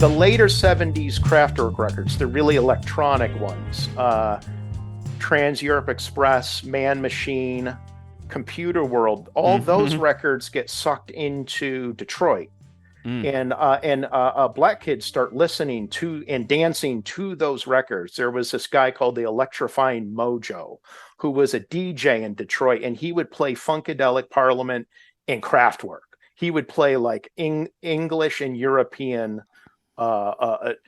the later 70s Kraftwerk records, the really electronic ones, Trans-Europe Express, Man Machine, Computer World, all those records get sucked into Detroit. And black kids start listening to and dancing to those records. There was this guy called the Electrifying Mojo, who was a DJ in Detroit, and he would play Funkadelic Parliament and Kraftwerk. He would play like English and European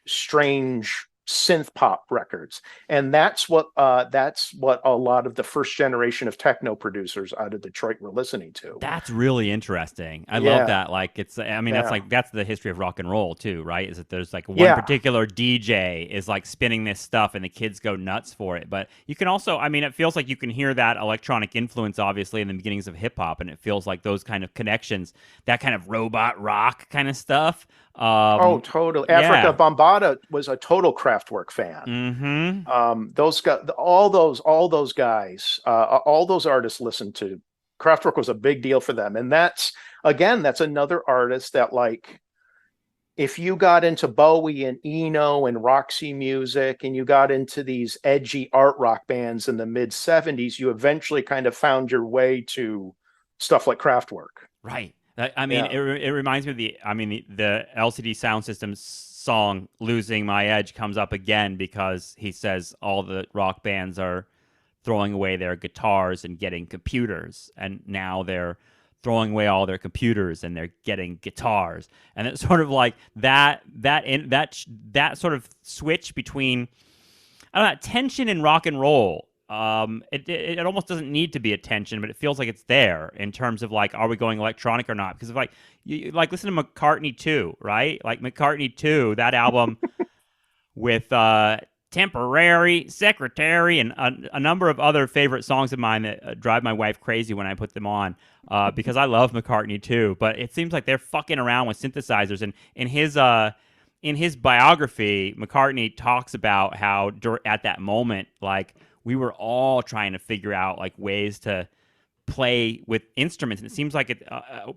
strange synth pop records, and that's what a lot of the first generation of techno producers out of Detroit were listening to. That's really interesting. I love that. Like, it's, I mean, that's the history of rock and roll too, right? Is that there's like one particular DJ is like spinning this stuff and the kids go nuts for it. But you can also, I mean, it feels like you can hear that electronic influence obviously in the beginnings of hip hop, and it feels like those kind of connections, that kind of robot rock kind of stuff. Totally. Africa Bambaataa was a total Kraftwerk fan. Those guys, all those guys, all those artists listened to Kraftwerk. Was a big deal for them, and that's another artist that, like, if you got into Bowie and Eno and Roxy Music, and you got into these edgy art rock bands in the mid '70s, you eventually kind of found your way to stuff like Kraftwerk. Right. I mean, it reminds me of the LCD Sound System's song "Losing My Edge" comes up again because he says all the rock bands are throwing away their guitars and getting computers, and now they're throwing away all their computers and they're getting guitars, and it's sort of like that sort of switch between, I don't know, tension in rock and roll. It almost doesn't need to be a tension, but it feels like it's there in terms of like, are we going electronic or not? Because if you listen to McCartney 2, right? Like McCartney 2, that album with Temporary, Secretary, and a number of other favorite songs of mine that drive my wife crazy when I put them on, because I love McCartney 2, but it seems like they're fucking around with synthesizers. And in his biography, McCartney talks about how at that moment, like, we were all trying to figure out like ways to play with instruments, and it seems like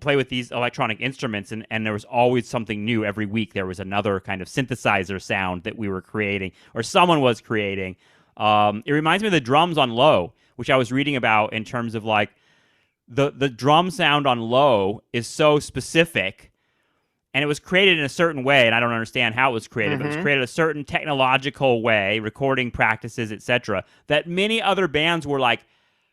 play with these electronic instruments, and there was always something new every week. There was another kind of synthesizer sound that we were creating, or someone was creating. It reminds me of the drums on Low, which I was reading about in terms of like the drum sound on Low is so specific. And it was created in a certain way, and I don't understand how it was created, but it was created a certain technological way, recording practices, etc., that many other bands were like,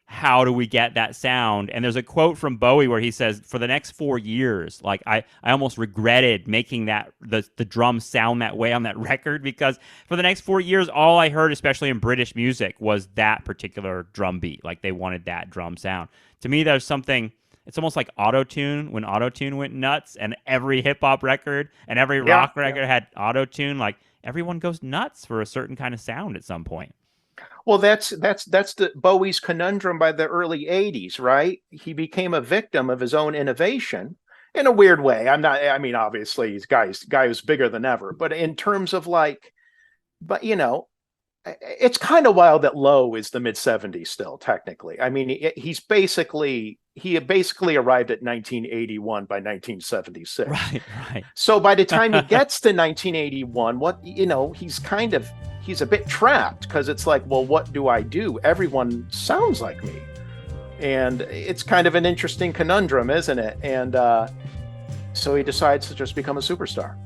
how do we get that sound? And there's a quote from Bowie where he says, for the next 4 years, like, I almost regretted making the drums sound that way on that record, because for the next 4 years, all I heard, especially in British music, was that particular drum beat. Like, they wanted that drum sound. To me, there's something... It's almost like auto-tune, when auto-tune went nuts, and every hip-hop record and every rock record had auto-tune. Like, everyone goes nuts for a certain kind of sound at some point. Well, that's the Bowie's conundrum by the early 80s, right? He became a victim of his own innovation in a weird way. Obviously, he's guy who's bigger than ever, but in terms of like, but you know, it's kind of wild that Low is the mid 70s still, technically. I mean, he basically arrived at 1981 by 1976. Right. So by the time he gets to 1981, he's a bit trapped, because it's like, well, what do I do? Everyone sounds like me. And it's kind of an interesting conundrum, isn't it? And so he decides to just become a superstar.